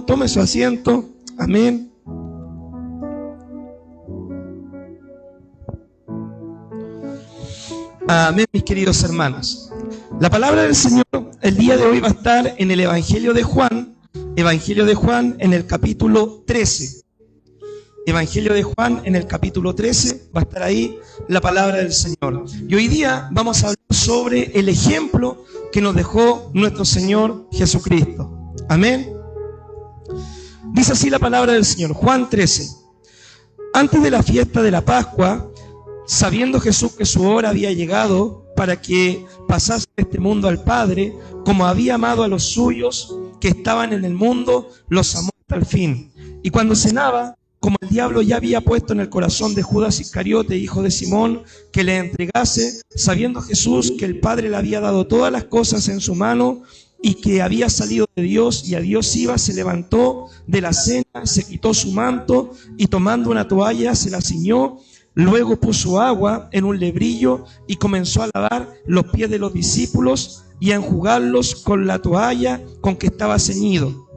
tome su asiento. Amén. Amén, mis queridos hermanos. La palabra del Señor el día de hoy va a estar en el Evangelio de Juan en el capítulo 13. Evangelio de Juan en el capítulo 13, va a estar ahí la palabra del Señor. Y hoy día vamos a hablar sobre el ejemplo que nos dejó nuestro Señor Jesucristo. Amén. Dice así la palabra del Señor, Juan 13. Antes de la fiesta de la Pascua, sabiendo Jesús que su hora había llegado para que pasase de este mundo al Padre, como había amado a los suyos que estaban en el mundo, los amó hasta el fin. Y cuando cenaba, como el diablo ya había puesto en el corazón de Judas Iscariote, hijo de Simón, que le entregase, sabiendo Jesús que el Padre le había dado todas las cosas en su mano y que había salido de Dios y a Dios iba, se levantó de la cena, se quitó su manto y tomando una toalla se la ciñó. Luego puso agua en un lebrillo y comenzó a lavar los pies de los discípulos y a enjugarlos con la toalla con que estaba ceñido.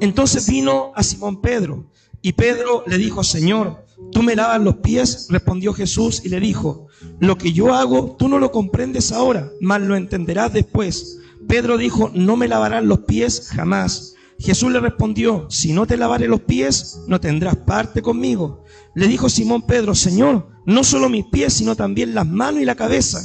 Entonces vino a Simón Pedro, y Pedro le dijo: Señor, ¿tú me lavas los pies? Respondió Jesús y le dijo: lo que yo hago tú no lo comprendes ahora, mas lo entenderás después. Pedro dijo: no me lavarás los pies jamás. Jesús le respondió: si no te lavaré los pies, no tendrás parte conmigo. Le dijo Simón Pedro: Señor, no solo mis pies, sino también las manos y la cabeza.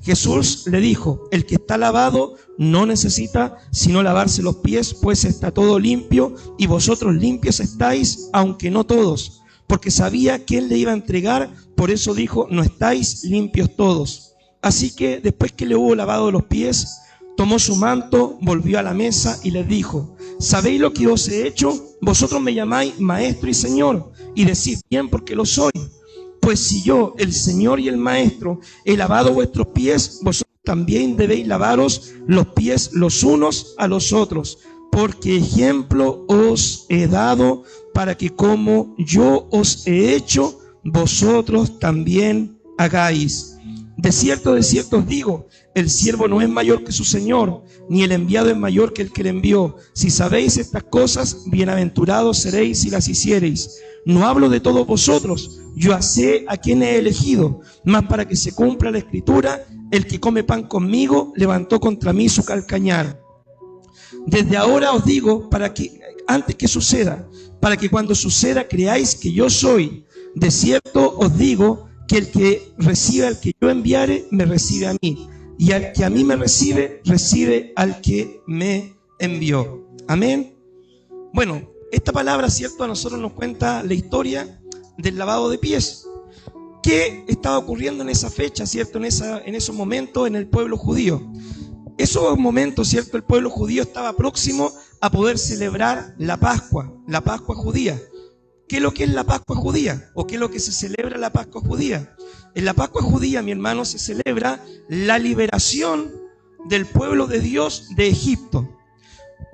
Jesús le dijo: el que está lavado no necesita sino lavarse los pies, pues está todo limpio, y vosotros limpios estáis, aunque no todos. Porque sabía quién le iba a entregar, por eso dijo: no estáis limpios todos. Así que después que le hubo lavado los pies, tomó su manto, volvió a la mesa y les dijo: ¿sabéis lo que os he hecho? Vosotros me llamáis Maestro y Señor, y decís bien porque lo soy. Pues si yo, el Señor y el Maestro, he lavado vuestros pies, vosotros también debéis lavaros los pies los unos a los otros, porque ejemplo os he dado para que como yo os he hecho, vosotros también hagáis. De cierto os digo, el siervo no es mayor que su Señor, ni el enviado es mayor que el que le envió. Si sabéis estas cosas, bienaventurados seréis si las hiciereis. No hablo de todos vosotros, yo sé a quién he elegido, mas para que se cumpla la Escritura, el que come pan conmigo levantó contra mí su calcañar. Desde ahora os digo, para que antes que suceda, para que cuando suceda creáis que yo soy. De cierto os digo que el que recibe al que yo enviare, me recibe a mí. Y al que a mí me recibe, recibe al que me envió. Amén. Bueno, esta palabra, ¿cierto?, a nosotros nos cuenta la historia del lavado de pies. ¿Qué estaba ocurriendo en esa fecha, ¿cierto?, en esos momentos en el pueblo judío? Esos momentos, ¿cierto?, el pueblo judío estaba próximo a poder celebrar la Pascua judía. ¿Qué es lo que es la Pascua judía? ¿O qué es lo que se celebra la Pascua judía? En la Pascua judía, mi hermano, se celebra la liberación del pueblo de Dios de Egipto.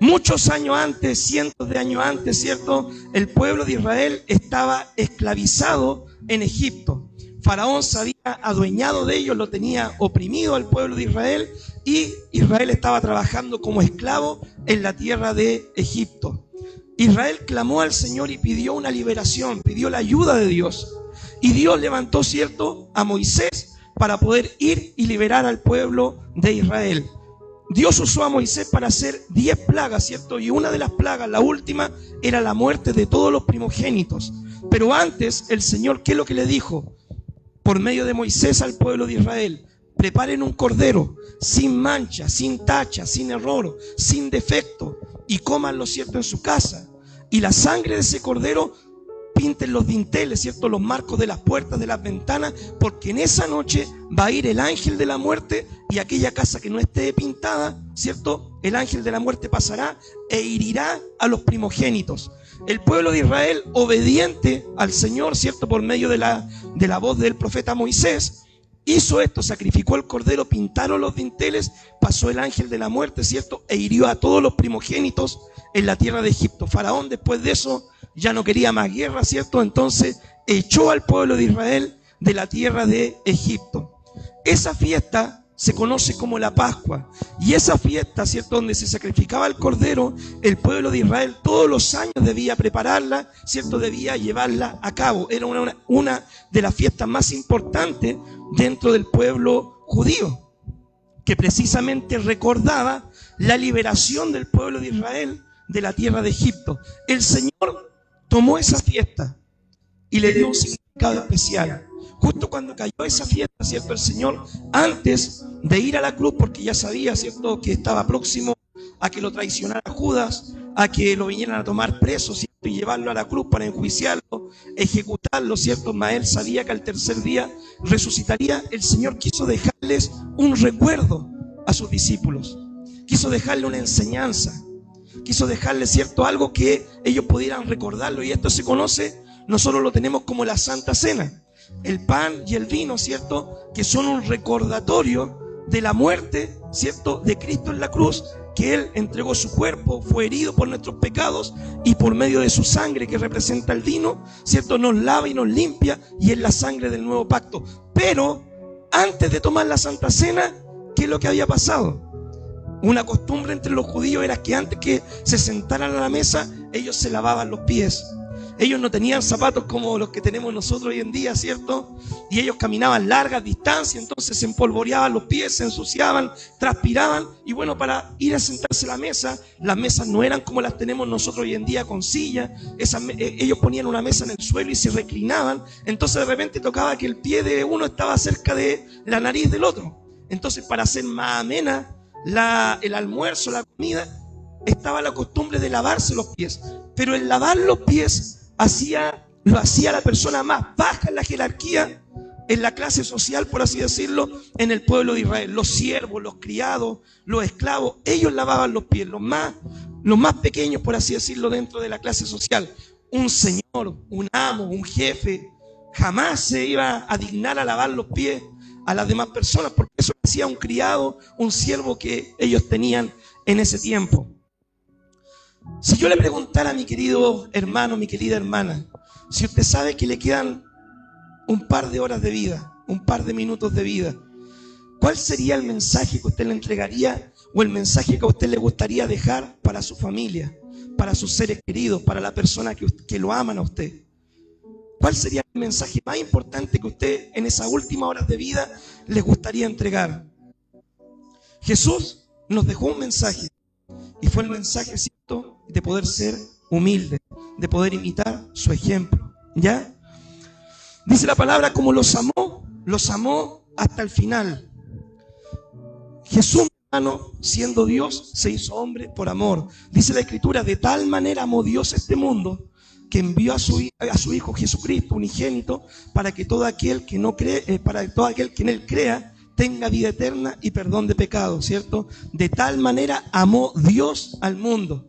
Muchos años antes, cientos de años antes, ¿cierto?, el pueblo de Israel estaba esclavizado en Egipto. Faraón se había adueñado de ellos, lo tenía oprimido al pueblo de Israel, y Israel estaba trabajando como esclavo en la tierra de Egipto. Israel clamó al Señor y pidió una liberación, pidió la ayuda de Dios. Y Dios levantó, ¿cierto?, a Moisés para poder ir y liberar al pueblo de Israel. Dios usó a Moisés para hacer 10 plagas, ¿cierto? Y una de las plagas, la última, era la muerte de todos los primogénitos. Pero antes, el Señor, ¿qué es lo que le dijo? Por medio de Moisés al pueblo de Israel: preparen un cordero sin mancha, sin tacha, sin error, sin defecto, y cómanlo, ¿cierto?, en su casa. Y la sangre de ese cordero pinten los dinteles, ¿cierto?, los marcos de las puertas, de las ventanas, porque en esa noche va a ir el ángel de la muerte, y aquella casa que no esté pintada, ¿cierto?, el ángel de la muerte pasará e herirá a los primogénitos. El pueblo de Israel, obediente al Señor, ¿cierto?, por medio de la voz del profeta Moisés, hizo esto, sacrificó el cordero, pintaron los dinteles, pasó el ángel de la muerte, ¿cierto?, e hirió a todos los primogénitos en la tierra de Egipto. Faraón, después de eso, ya no quería más guerra, ¿cierto? Entonces echó al pueblo de Israel de la tierra de Egipto. Esa fiesta se conoce como la Pascua. Y esa fiesta, ¿cierto?, donde se sacrificaba el cordero, el pueblo de Israel todos los años debía prepararla, ¿cierto?, debía llevarla a cabo. Era una de las fiestas más importantes dentro del pueblo judío, que precisamente recordaba la liberación del pueblo de Israel de la tierra de Egipto. El Señor tomó esa fiesta y le dio un significado especial. Justo cuando cayó esa fiesta, ¿cierto?, el Señor, antes de ir a la cruz, porque ya sabía, ¿cierto?, que estaba próximo a que lo traicionara Judas, a que lo vinieran a tomar preso, ¿cierto?, y llevarlo a la cruz para enjuiciarlo, ejecutarlo, ¿cierto? Mas él sabía que al tercer día resucitaría. El Señor quiso dejarles un recuerdo a sus discípulos, quiso dejarle una enseñanza, quiso dejarles, ¿cierto?, algo que ellos pudieran recordarlo, y esto se conoce, nosotros lo tenemos como la Santa Cena. El pan y el vino, ¿cierto?, que son un recordatorio de la muerte, ¿cierto?, de Cristo en la cruz, que Él entregó su cuerpo, fue herido por nuestros pecados, y por medio de su sangre, que representa el vino, ¿cierto?, nos lava y nos limpia, y es la sangre del nuevo pacto. Pero antes de tomar la Santa Cena, ¿qué es lo que había pasado? Una costumbre entre los judíos era que antes que se sentaran a la mesa, ellos se lavaban los pies. Ellos no tenían zapatos como los que tenemos nosotros hoy en día, ¿cierto? Y ellos caminaban largas distancias, entonces se empolvoreaban los pies, se ensuciaban, transpiraban. Y bueno, para ir a sentarse a la mesa, las mesas no eran como las tenemos nosotros hoy en día con silla. Ellos ponían una mesa en el suelo y se reclinaban. Entonces de repente tocaba que el pie de uno estaba cerca de la nariz del otro. Entonces, para hacer más amena el almuerzo, la comida, estaba la costumbre de lavarse los pies. Pero el lavar los pies lo hacía la persona más baja en la jerarquía, en la clase social, por así decirlo, en el pueblo de Israel. Los siervos, los criados, los esclavos, ellos lavaban los pies, los más pequeños, por así decirlo, dentro de la clase social. Un señor, un amo, un jefe, jamás se iba a dignar a lavar los pies a las demás personas, porque eso hacía un criado, un siervo que ellos tenían en ese tiempo. Si yo le preguntara a mi querido hermano, mi querida hermana, si usted sabe que le quedan un par de horas de vida, un par de minutos de vida, ¿cuál sería el mensaje que usted le entregaría, o el mensaje que a usted le gustaría dejar para su familia, para sus seres queridos, para la persona que lo aman a usted? ¿Cuál sería el mensaje más importante que usted en esas últimas horas de vida les gustaría entregar? Jesús nos dejó un mensaje, y fue el mensaje, ¿cierto?, de poder ser humilde, de poder imitar su ejemplo, ¿ya? Dice la palabra, como los amó hasta el final. Jesús, hermano, siendo Dios, se hizo hombre por amor. Dice la Escritura, de tal manera amó Dios este mundo, que envió a su Hijo Jesucristo, unigénito, para que todo aquel que no cree, para todo aquel que en Él crea, tenga vida eterna y perdón de pecados, ¿cierto? De tal manera amó Dios al mundo.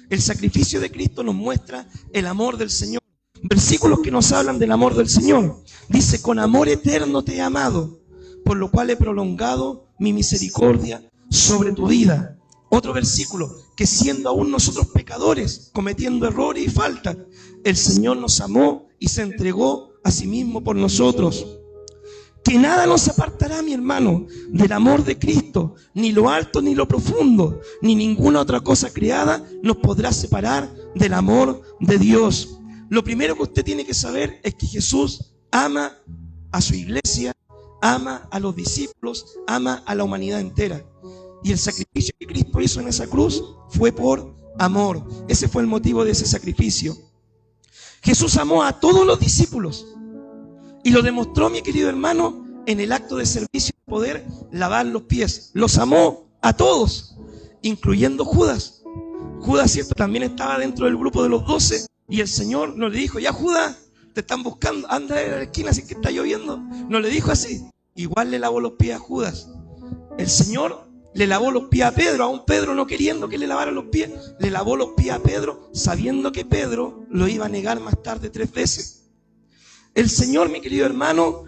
El sacrificio de Cristo nos muestra el amor del Señor. Versículos que nos hablan del amor del Señor. Dice, con amor eterno te he amado, por lo cual he prolongado mi misericordia sobre tu vida. Otro versículo, que siendo aún nosotros pecadores, cometiendo errores y faltas, el Señor nos amó y se entregó a sí mismo por nosotros. Que nada nos apartará, mi hermano, del amor de Cristo, ni lo alto ni lo profundo, ni ninguna otra cosa creada nos podrá separar del amor de Dios. Lo primero que usted tiene que saber es que Jesús ama a su iglesia, ama a los discípulos, ama a la humanidad entera. Y el sacrificio que Cristo hizo en esa cruz fue por amor. Ese fue el motivo de ese sacrificio. Jesús amó a todos los discípulos. Y lo demostró, mi querido hermano, en el acto de servicio de poder lavar los pies. Los amó a todos, incluyendo Judas. Judas, cierto, también estaba dentro del grupo de los 12. Y el Señor no le dijo, ya Judas, te están buscando, anda a la esquina si que está lloviendo. No le dijo así. Igual le lavó los pies a Judas. El Señor le lavó los pies a Pedro, aún Pedro no queriendo que le lavara los pies. Le lavó los pies a Pedro, sabiendo que Pedro lo iba a negar más tarde 3 veces. El Señor, mi querido hermano,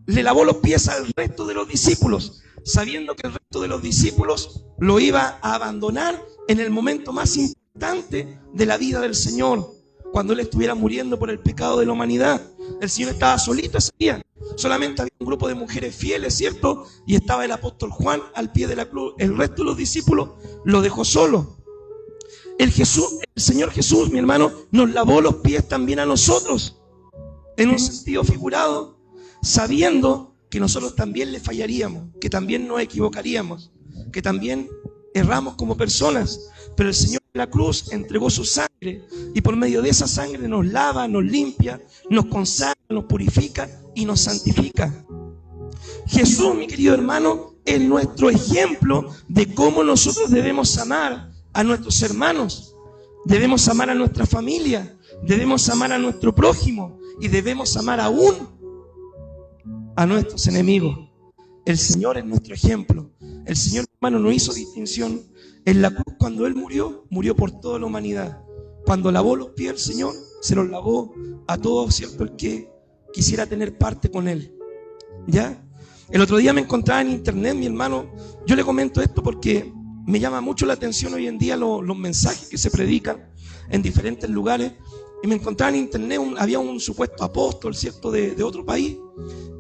le lavó los pies al resto de los discípulos, sabiendo que el resto de los discípulos lo iba a abandonar en el momento más importante de la vida del Señor, cuando Él estuviera muriendo por el pecado de la humanidad. El Señor estaba solito ese día, solamente había un grupo de mujeres fieles, ¿cierto? Y estaba el apóstol Juan al pie de la cruz. El resto de los discípulos lo dejó solo. El Señor Jesús, mi hermano, nos lavó los pies también a nosotros, en un sentido figurado, sabiendo que nosotros también le fallaríamos, que también nos equivocaríamos, que también erramos como personas. Pero el Señor en la cruz entregó su sangre, y por medio de esa sangre nos lava, nos limpia, nos consagra, nos purifica y nos santifica. Jesús, mi querido hermano, es nuestro ejemplo de cómo nosotros debemos amar a nuestros hermanos, debemos amar a nuestra familia, debemos amar a nuestro prójimo y debemos amar aún a nuestros enemigos. El Señor es nuestro ejemplo. El Señor, hermano, no hizo distinción. En la cruz, cuando Él murió, murió por toda la humanidad. Cuando lavó los pies el Señor, se los lavó a todos, ¿cierto?, el que quisiera tener parte con Él. ¿Ya? El otro día me encontraba en internet, mi hermano. Yo le comento esto porque me llama mucho la atención hoy en día los mensajes que se predican en diferentes lugares. Y me encontraba en internet, había un supuesto apóstol, ¿cierto?, de otro país,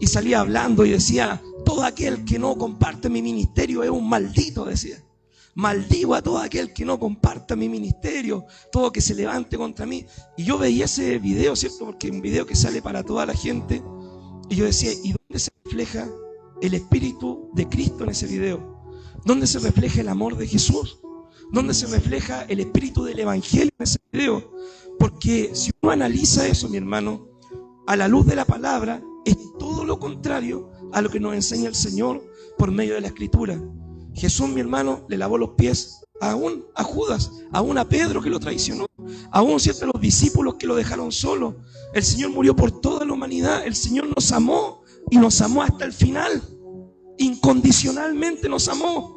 y salía hablando y decía: todo aquel que no comparte mi ministerio es un maldito, decía. Maldigo a todo aquel que no comparta mi ministerio, todo que se levante contra mí. Y yo veía ese video, ¿cierto?, porque es un video que sale para toda la gente. Y yo decía: ¿y dónde se refleja el Espíritu de Cristo en ese video? ¿Dónde se refleja el amor de Jesús? ¿Dónde se refleja el espíritu del Evangelio en ese video? Porque si uno analiza eso, mi hermano, a la luz de la palabra, es todo lo contrario a lo que nos enseña el Señor por medio de la Escritura. Jesús, mi hermano, le lavó los pies aún a Judas, aún a Pedro, que lo traicionó, aún, ¿cierto?, a los discípulos que lo dejaron solo. El Señor murió por toda la humanidad. El Señor nos amó y nos amó hasta el final. Incondicionalmente nos amó.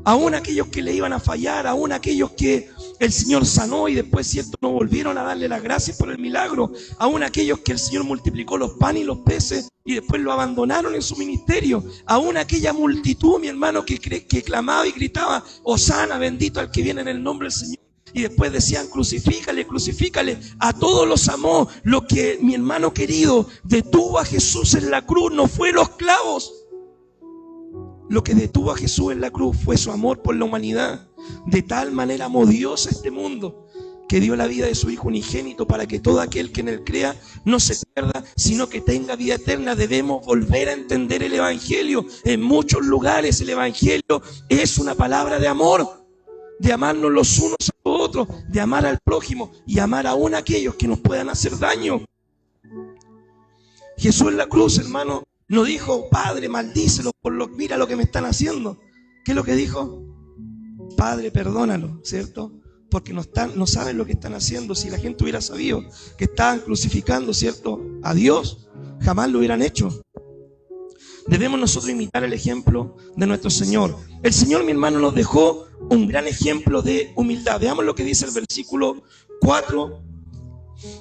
Aún aquellos que le iban a fallar, aún aquellos que el Señor sanó y después, ¿cierto?, no volvieron a darle las gracias por el milagro, aún aquellos que el Señor multiplicó los panes y los peces y después lo abandonaron en su ministerio, aún aquella multitud, mi hermano, que clamaba y gritaba: Hosana, bendito al que viene en el nombre del Señor. Y después decían: crucifícale, crucifícale. A todos los amó. Lo que, mi hermano querido, detuvo a Jesús en la cruz no fue los clavos. Lo que detuvo a Jesús en la cruz fue su amor por la humanidad. De tal manera amó Dios a este mundo, que dio la vida de su Hijo unigénito, para que todo aquel que en Él crea no se pierda, sino que tenga vida eterna. Debemos volver a entender el Evangelio. En muchos lugares el Evangelio es una palabra de amor, de amarnos los unos a los otros, de amar al prójimo y amar aún a aquellos que nos puedan hacer daño. Jesús en la cruz, hermano, no dijo: Padre, maldícelo mira lo que me están haciendo. ¿Qué es lo que dijo? Padre, perdónalo, ¿cierto? Porque no saben lo que están haciendo. Si la gente hubiera sabido que estaban crucificando, ¿cierto?, a Dios, jamás lo hubieran hecho. Debemos nosotros imitar el ejemplo de nuestro Señor. El Señor, mi hermano, nos dejó un gran ejemplo de humildad. Veamos lo que dice el versículo 4.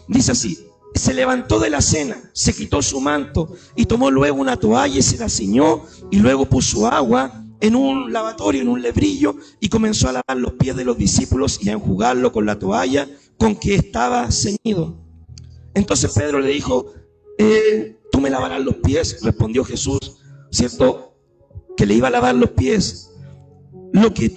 Dice así: se levantó de la cena, se quitó su manto y tomó luego una toalla y se la ciñó, y luego puso agua en un lavatorio, en un lebrillo, y comenzó a lavar los pies de los discípulos y a enjugarlo con la toalla con que estaba ceñido. Entonces Pedro le dijo: ¿tú me lavarás los pies? Respondió Jesús, ¿cierto?, que le iba a lavar los pies. Lo que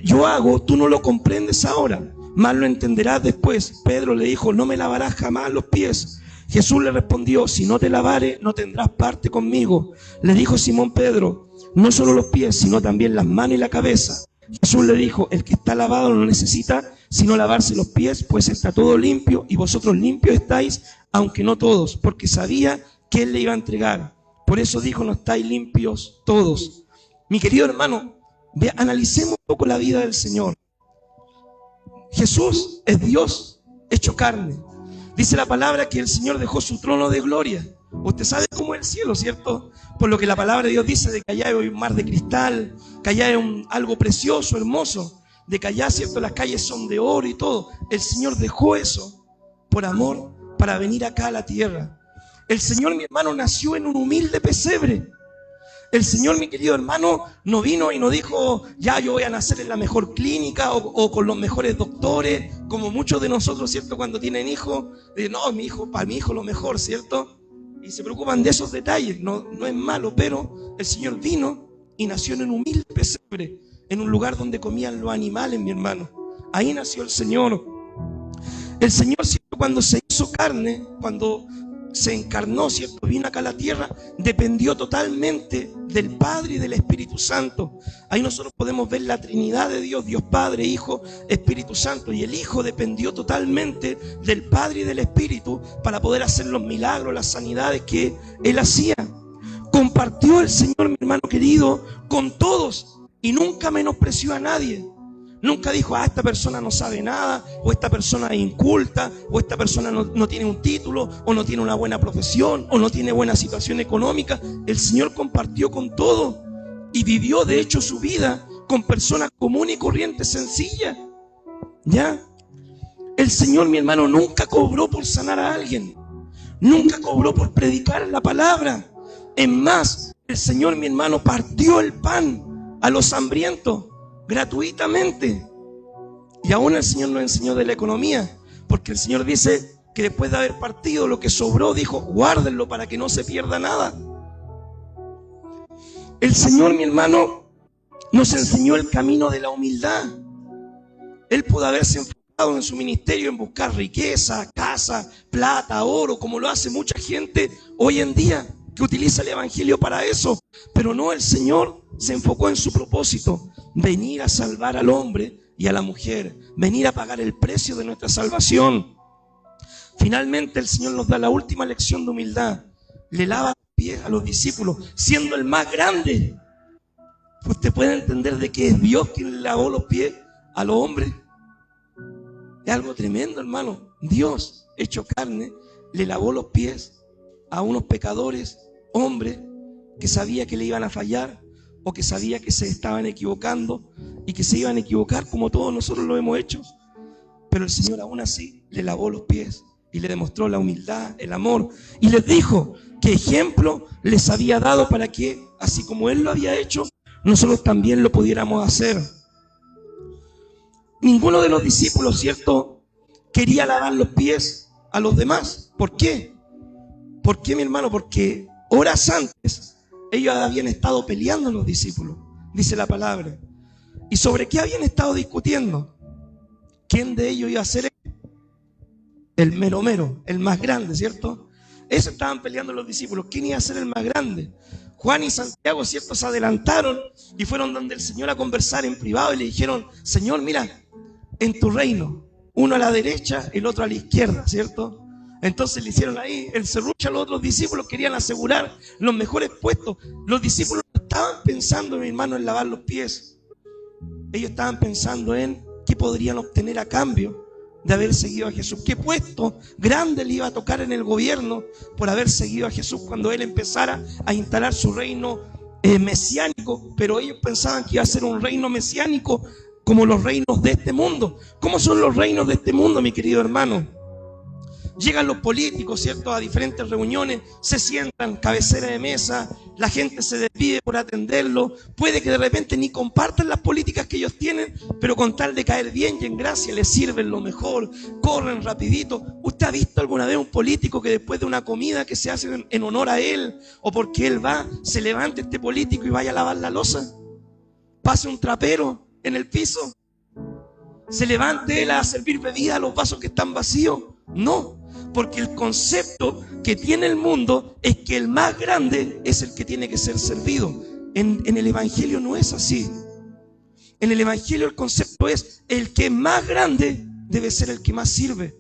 yo hago, tú no lo comprendes ahora, mas lo entenderás después. Pedro le dijo: no me lavarás jamás los pies. Jesús le respondió: si no te lavare, no tendrás parte conmigo. Le dijo Simón Pedro: no solo los pies, sino también las manos y la cabeza. Jesús le dijo: el que está lavado no necesita sino lavarse los pies, pues está todo limpio, y vosotros limpios estáis, aunque no todos, porque sabía que Él le iba a entregar. Por eso dijo: no estáis limpios todos. Mi querido hermano, analicemos un poco la vida del Señor. Jesús es Dios hecho carne. Dice la palabra que el Señor dejó su trono de gloria. Usted sabe cómo es el cielo, ¿cierto? Por lo que la palabra de Dios dice, de que allá hay un mar de cristal, que allá hay algo precioso, hermoso, de que allá, ¿cierto?, las calles son de oro y todo. El Señor dejó eso por amor para venir acá a la tierra. El Señor, mi hermano, nació en un humilde pesebre. El Señor, mi querido hermano, no vino y no dijo: ya yo voy a nacer en la mejor clínica o con los mejores doctores, como muchos de nosotros, ¿cierto?, cuando tienen hijos, no, para mi hijo lo mejor, ¿cierto? y se preocupan de esos detalles. No es malo, pero el Señor vino y nació en un humilde pesebre, en un lugar donde comían los animales, mi hermano. Ahí nació el Señor. El Señor, ¿cierto?, cuando se hizo carne, cuando se encarnó, ¿cierto?, vino acá a la tierra, dependió totalmente del Padre y del Espíritu Santo. Ahí nosotros podemos ver la Trinidad de Dios, Dios Padre, Hijo, Espíritu Santo. Y el Hijo dependió totalmente del Padre y del Espíritu para poder hacer los milagros, las sanidades que Él hacía. Compartió el Señor, mi hermano querido, con todos y nunca menospreció a nadie. Nunca dijo, esta persona no sabe nada, o esta persona es inculta, o esta persona no tiene un título, o no tiene una buena profesión, o no tiene buena situación económica. El Señor compartió con todo y vivió de hecho su vida con personas comunes y corrientes, sencillas. ¿Ya? El Señor, mi hermano, nunca cobró por sanar a alguien, nunca cobró por predicar la palabra. Es más, el Señor, mi hermano, partió el pan a los hambrientos gratuitamente. Y aún el Señor nos enseñó de la economía, porque el Señor dice que después de haber partido lo que sobró, dijo, guárdenlo para que no se pierda nada. El Señor, mi hermano, nos enseñó el camino de la humildad. Él pudo haberse enfocado en su ministerio en buscar riqueza, casa, plata, oro, como lo hace mucha gente hoy en día, que utiliza el evangelio para eso. Pero no, el Señor se enfocó en su propósito: venir a salvar al hombre y a la mujer, venir a pagar el precio de nuestra salvación. Finalmente el Señor nos da la última lección de humildad: le lava los pies a los discípulos, siendo el más grande. Usted puede entender de que es Dios quien le lavó los pies a los hombres. Es algo tremendo, hermano. Dios, hecho carne, le lavó los pies a unos pecadores, hombres, que sabía que le iban a fallar, o que sabía que se estaban equivocando y que se iban a equivocar como todos nosotros lo hemos hecho. Pero el Señor aún así le lavó los pies y le demostró la humildad, el amor, y les dijo que ejemplo les había dado para que, así como Él lo había hecho, nosotros también lo pudiéramos hacer. Ninguno de los discípulos, ¿cierto?, quería lavar los pies a los demás. ¿Por qué? ¿Por qué, mi hermano? Porque horas antes ellos habían estado peleando, los discípulos, dice la palabra. ¿Y sobre qué habían estado discutiendo? ¿Quién de ellos iba a ser el mero mero, el más grande, ¿cierto? Eso estaban peleando los discípulos. ¿Quién iba a ser el más grande? Juan y Santiago, ¿cierto?, se adelantaron y fueron donde el Señor a conversar en privado y le dijeron: Señor, mira, en tu reino, uno a la derecha, el otro a la izquierda, ¿cierto? Entonces le hicieron ahí el serrucho a los otros discípulos, querían asegurar los mejores puestos. Los discípulos no estaban pensando, mi hermano, en lavar los pies. Ellos estaban pensando en qué podrían obtener a cambio de haber seguido a Jesús. ¿Qué puesto grande le iba a tocar en el gobierno por haber seguido a Jesús cuando Él empezara a instalar su reino mesiánico? Pero ellos pensaban que iba a ser un reino mesiánico como los reinos de este mundo. ¿Cómo son los reinos de este mundo, mi querido hermano? Llegan los políticos, ¿cierto?, a diferentes reuniones, se sientan, cabecera de mesa, la gente se despide por atenderlo. Puede que de repente ni compartan las políticas que ellos tienen, pero con tal de caer bien y en gracia les sirven lo mejor, corren rapidito. ¿Usted ha visto alguna vez un político que después de una comida que se hace en honor a él, o porque él va, se levante este político y vaya a lavar la loza? Pase un trapero en el piso, se levante él a servir bebida a los vasos que están vacíos. No, porque el concepto que tiene el mundo es que el más grande es el que tiene que ser servido. En el evangelio no es así. En el evangelio el concepto es: el que es más grande debe ser el que más sirve.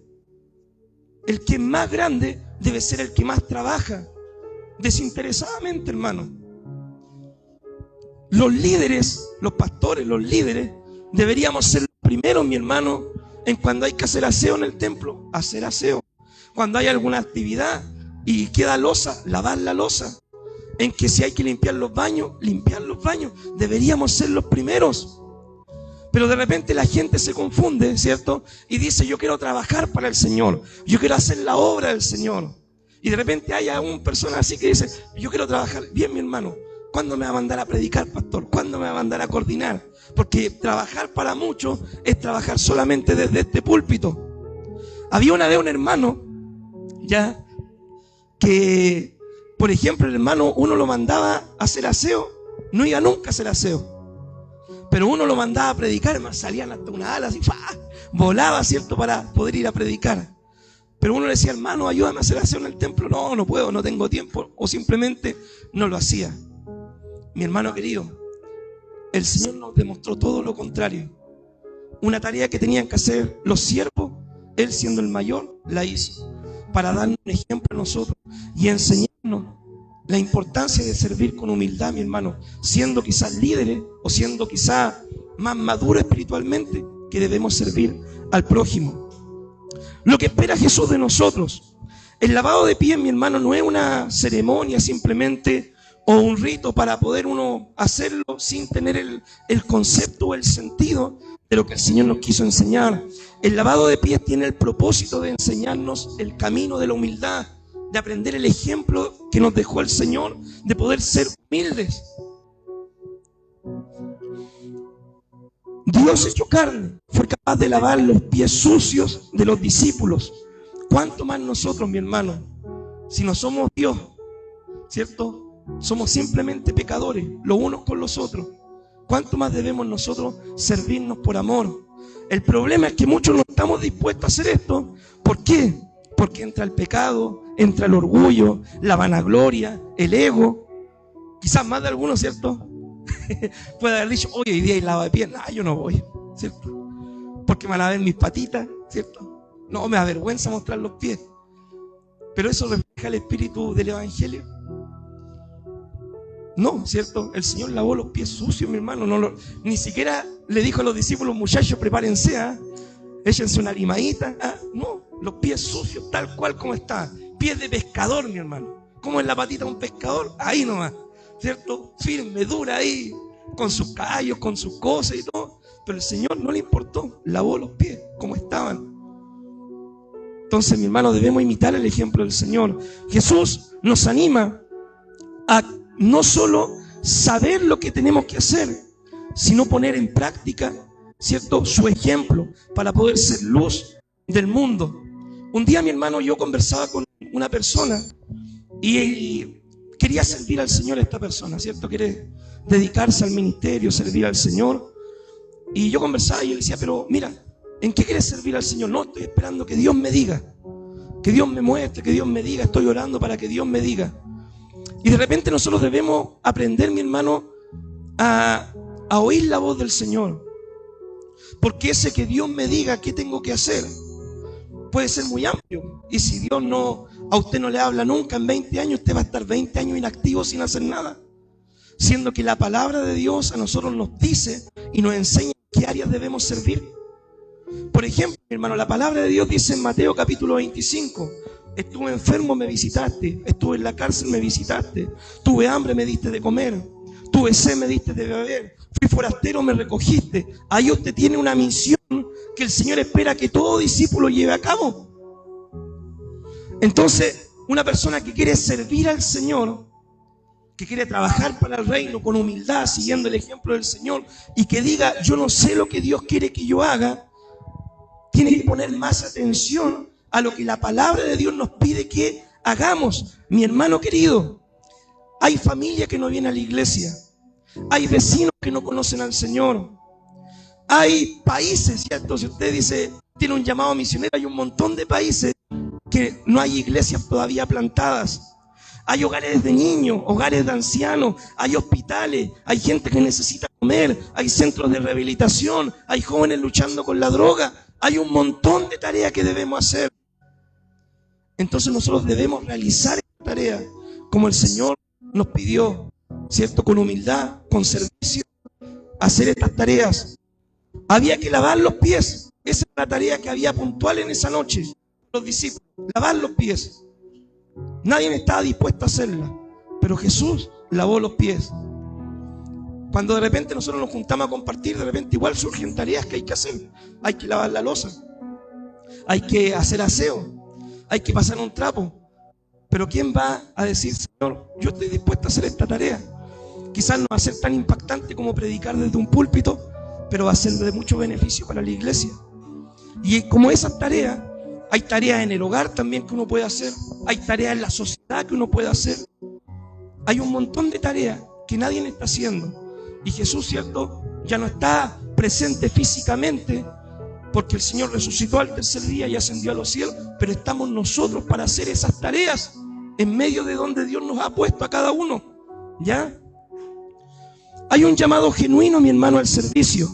El que es más grande debe ser el que más trabaja, desinteresadamente, hermano. Los líderes, los pastores, los líderes, deberíamos ser los primeros, mi hermano, en cuando hay que hacer aseo en el templo, hacer aseo. Cuando hay alguna actividad y queda loza, lavar la loza. En que si hay que limpiar los baños, limpiar los baños. Deberíamos ser los primeros. Pero de repente la gente se confunde, ¿cierto? Y dice: yo quiero trabajar para el Señor, yo quiero hacer la obra del Señor. Y de repente hay una persona así que dice: yo quiero trabajar. Bien, mi hermano, ¿cuándo me va a mandar a predicar, pastor? ¿Cuándo me va a mandar a coordinar? Porque trabajar para muchos es trabajar solamente desde este púlpito. Había una vez un hermano, ya, que, por ejemplo, el hermano, uno lo mandaba a hacer aseo, no iba nunca a hacer aseo. Pero uno lo mandaba a predicar, hermano, salían hasta una ala así, volaba, ¿cierto?, para poder ir a predicar. Pero uno le decía, hermano, ayúdame a hacer aseo en el templo. No, no puedo, no tengo tiempo. O simplemente no lo hacía. Mi hermano querido, el Señor nos demostró todo lo contrario. Una tarea que tenían que hacer los siervos, Él siendo el mayor, la hizo. Para darnos un ejemplo a nosotros y enseñarnos la importancia de servir con humildad, mi hermano. Siendo quizás líderes o siendo quizás más maduros espiritualmente, que debemos servir al prójimo. Lo que espera Jesús de nosotros. El lavado de pies, mi hermano, no es una ceremonia simplemente o un rito para poder uno hacerlo sin tener el concepto o el sentido de lo que el Señor nos quiso enseñar. El lavado de pies tiene el propósito de enseñarnos el camino de la humildad, de aprender el ejemplo que nos dejó el Señor, de poder ser humildes. Dios hecho carne fue capaz de lavar los pies sucios de los discípulos. ¿Cuánto más nosotros, mi hermano? Si no somos Dios, ¿cierto? Somos simplemente pecadores, los unos con los otros. ¿Cuánto más debemos nosotros servirnos por amor? El problema es que muchos no estamos dispuestos a hacer esto. ¿Por qué? Porque entra el pecado, entra el orgullo, la vanagloria, el ego. Quizás más de algunos, ¿cierto? Puede haber dicho, oye, hoy día hay lavado de pies. No, yo no voy, ¿cierto? Porque me van a ver mis patitas, ¿cierto? No, me da vergüenza mostrar los pies. Pero eso refleja el espíritu del evangelio. No, ¿cierto? El Señor lavó los pies sucios, mi hermano. Ni siquiera le dijo a los discípulos, muchachos, prepárense, échense una limadita. No, los pies sucios, tal cual como está. Pies de pescador, mi hermano. ¿Cómo es la patita de un pescador? Ahí nomás, ¿cierto? Firme, dura ahí, con sus caballos, con sus cosas y todo. Pero el Señor no le importó, lavó los pies como estaban. Entonces, mi hermano, debemos imitar el ejemplo del Señor. Jesús nos anima a no solo saber lo que tenemos que hacer, sino poner en práctica, ¿cierto?, su ejemplo para poder ser luz del mundo. Un día, mi hermano, yo conversaba con una persona y quería servir al Señor esta persona, ¿cierto? Quiere dedicarse al ministerio, servir al Señor. Y yo conversaba y yo le decía, pero mira, ¿en qué quieres servir al Señor? No, estoy esperando que Dios me diga, que Dios me muestre, que Dios me diga, estoy orando para que Dios me diga. Y de repente nosotros debemos aprender, mi hermano, a oír la voz del Señor. Porque ese que Dios me diga qué tengo que hacer puede ser muy amplio. Y si Dios a usted no le habla nunca en 20 años, usted va a estar 20 años inactivo sin hacer nada. Siendo que la palabra de Dios a nosotros nos dice y nos enseña qué áreas debemos servir. Por ejemplo, mi hermano, la palabra de Dios dice en Mateo capítulo 25... Estuve enfermo, me visitaste. Estuve en la cárcel, me visitaste. Tuve hambre, me diste de comer. Tuve sed, me diste de beber. Fui forastero, me recogiste. Ahí usted tiene una misión que el Señor espera que todo discípulo lleve a cabo. Entonces, una persona que quiere servir al Señor, que quiere trabajar para el reino con humildad, siguiendo el ejemplo del Señor, y que diga, yo no sé lo que Dios quiere que yo haga, tiene que poner más atención a lo que la palabra de Dios nos pide que hagamos. Mi hermano querido, hay familia que no viene a la iglesia, hay vecinos que no conocen al Señor, hay países, ¿cierto? Si usted dice, tiene un llamado misionero, hay un montón de países que no hay iglesias todavía plantadas. Hay hogares de niños, hogares de ancianos, hay hospitales, hay gente que necesita comer, hay centros de rehabilitación, hay jóvenes luchando con la droga, hay un montón de tareas que debemos hacer. Entonces nosotros debemos realizar esta tarea como el Señor nos pidió, ¿cierto? Con humildad, con servicio, hacer estas tareas. Había que lavar los pies. Esa es la tarea que había puntual en esa noche. Los discípulos, lavar los pies. Nadie estaba dispuesto a hacerla, pero Jesús lavó los pies. Cuando de repente nosotros nos juntamos a compartir, de repente igual surgen tareas que hay que hacer. Hay que lavar la loza, hay que hacer aseo, hay que pasar un trapo. Pero ¿quién va a decir, Señor, yo estoy dispuesto a hacer esta tarea? Quizás no va a ser tan impactante como predicar desde un púlpito, pero va a ser de mucho beneficio para la iglesia. Y como esas tareas, Hay tareas en el hogar también que uno puede hacer. Hay tareas en la sociedad que uno puede hacer. Hay un montón de tareas que nadie está haciendo. Y Jesús, ¿cierto?, ya no está presente físicamente, porque el Señor resucitó al tercer día y ascendió a los cielos, pero estamos nosotros para hacer esas tareas en medio de donde Dios nos ha puesto a cada uno, ¿ya? Hay un llamado genuino, mi hermano, al servicio.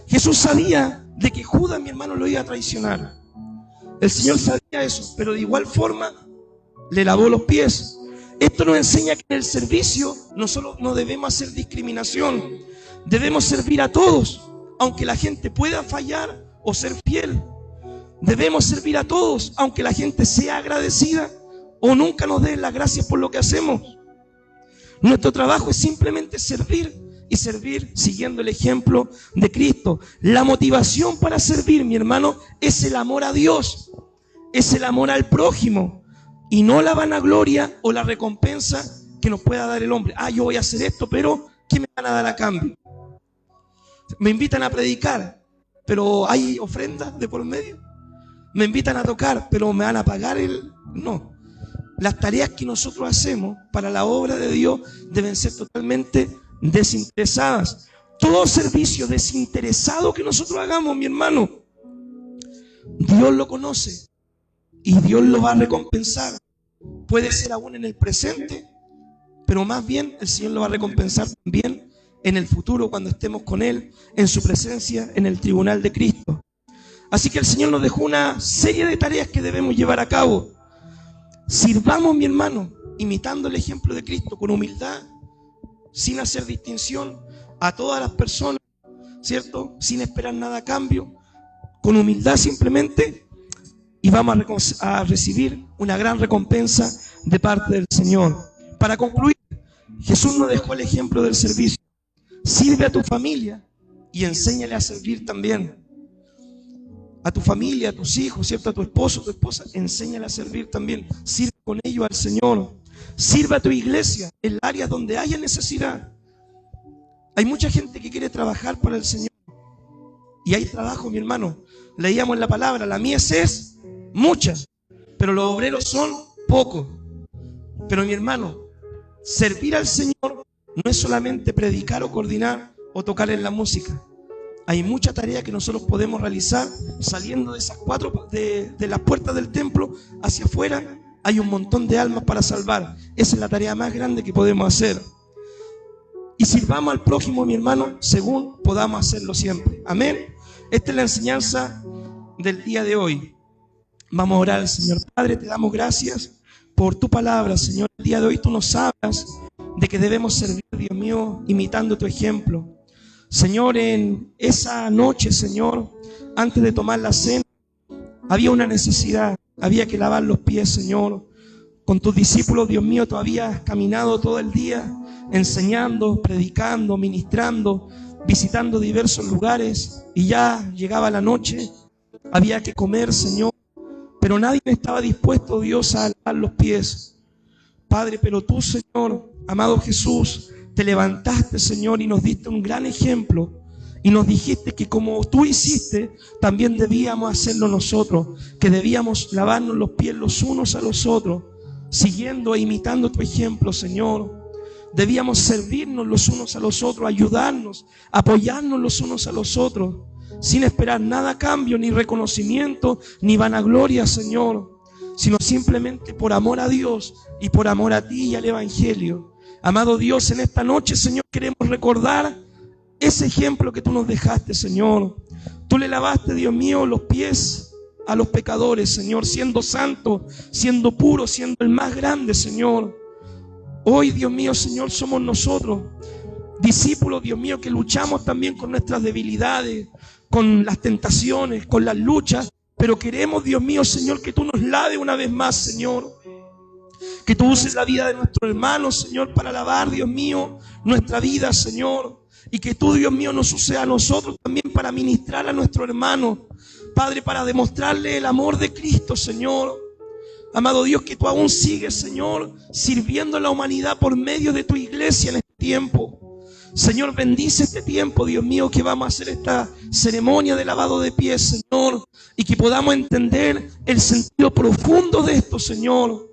Jesús sabía de que Judas, mi hermano, lo iba a traicionar. El Señor sabía eso, pero de igual forma le lavó los pies. Esto nos enseña que en el servicio nosotros no debemos hacer discriminación. Debemos servir a todos, aunque la gente pueda fallar o ser fiel. Debemos servir a todos, aunque la gente sea agradecida o nunca nos dé las gracias por lo que hacemos. Nuestro trabajo es simplemente servir, y servir siguiendo el ejemplo de Cristo. La motivación para servir, mi hermano, es el amor a Dios, es el amor al prójimo, y no la vanagloria o la recompensa que nos pueda dar el hombre. Yo voy a hacer esto, pero ¿qué me van a dar a cambio? Me invitan a predicar, pero ¿hay ofrendas de por medio? Me invitan a tocar, pero ¿me van a pagar el...? No. Las tareas que nosotros hacemos para la obra de Dios deben ser totalmente desinteresadas. Todo servicio desinteresado que nosotros hagamos, mi hermano, Dios lo conoce y Dios lo va a recompensar. Puede ser aún en el presente, pero más bien el Señor lo va a recompensar también en el futuro, cuando estemos con Él en su presencia en el tribunal de Cristo. Así que el Señor nos dejó una serie de tareas que debemos llevar a cabo. Sirvamos, mi hermano, imitando el ejemplo de Cristo, con humildad, sin hacer distinción a todas las personas, ¿cierto? Sin esperar nada a cambio, con humildad simplemente, y vamos a recibir una gran recompensa de parte del Señor. Para concluir, Jesús nos dejó el ejemplo del servicio. Sirve a tu familia y enséñale a servir también. A tu familia, a tus hijos, ¿cierto? A tu esposo, a tu esposa, enséñale a servir también. Sirve con ellos al Señor. Sirve a tu iglesia en el área donde haya necesidad. Hay mucha gente que quiere trabajar para el Señor. Y hay trabajo, mi hermano. Leíamos en la palabra, la mies es mucha, pero los obreros son pocos. Pero mi hermano, servir al Señor no es solamente predicar o coordinar o tocar en la música. Hay mucha tarea que nosotros podemos realizar saliendo de esas de las puertas del templo hacia afuera. Hay un montón de almas para salvar. Esa es la tarea más grande que podemos hacer. Y sirvamos al prójimo, mi hermano, según podamos hacerlo siempre. Amén. Esta es la enseñanza del día de hoy. Vamos a orar al Señor. Padre, te damos gracias por tu palabra, Señor. El día de hoy tú nos hablas de que debemos servir, Dios mío, imitando tu ejemplo. Señor, en esa noche, Señor, antes de tomar la cena, había una necesidad, había que lavar los pies, Señor. Con tus discípulos, Dios mío, tú habías caminado todo el día, enseñando, predicando, ministrando, visitando diversos lugares, y ya llegaba la noche, había que comer, Señor, pero nadie estaba dispuesto, Dios, a lavar los pies. Padre, pero tú, Señor, amado Jesús, te levantaste, Señor, y nos diste un gran ejemplo. Y nos dijiste que como tú hiciste, también debíamos hacerlo nosotros. Que debíamos lavarnos los pies los unos a los otros, siguiendo e imitando tu ejemplo, Señor. Debíamos servirnos los unos a los otros, ayudarnos, apoyarnos los unos a los otros, sin esperar nada a cambio, ni reconocimiento, ni vanagloria, Señor, sino simplemente por amor a Dios y por amor a ti y al Evangelio. Amado Dios, en esta noche, Señor, queremos recordar ese ejemplo que tú nos dejaste, Señor. Tú le lavaste, Dios mío, los pies a los pecadores, Señor, siendo santo, siendo puro, siendo el más grande, Señor. Hoy, Dios mío, Señor, somos nosotros, discípulos, Dios mío, que luchamos también con nuestras debilidades, con las tentaciones, con las luchas, pero queremos, Dios mío, Señor, que tú nos laves una vez más, Señor. Que tú uses la vida de nuestros hermanos, Señor, para lavar, Dios mío, nuestra vida, Señor. Y que tú, Dios mío, nos uses a nosotros también para ministrar a nuestro hermano. Padre, para demostrarle el amor de Cristo, Señor. Amado Dios, que tú aún sigues, Señor, sirviendo a la humanidad por medio de tu iglesia en este tiempo. Señor, bendice este tiempo, Dios mío, que vamos a hacer esta ceremonia de lavado de pies, Señor, y que podamos entender el sentido profundo de esto, Señor,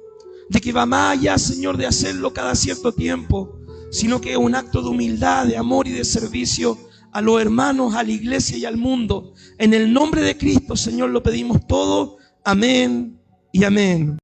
de que va más allá, Señor, de hacerlo cada cierto tiempo, sino que es un acto de humildad, de amor y de servicio a los hermanos, a la iglesia y al mundo. En el nombre de Cristo, Señor, lo pedimos todo. Amén y amén.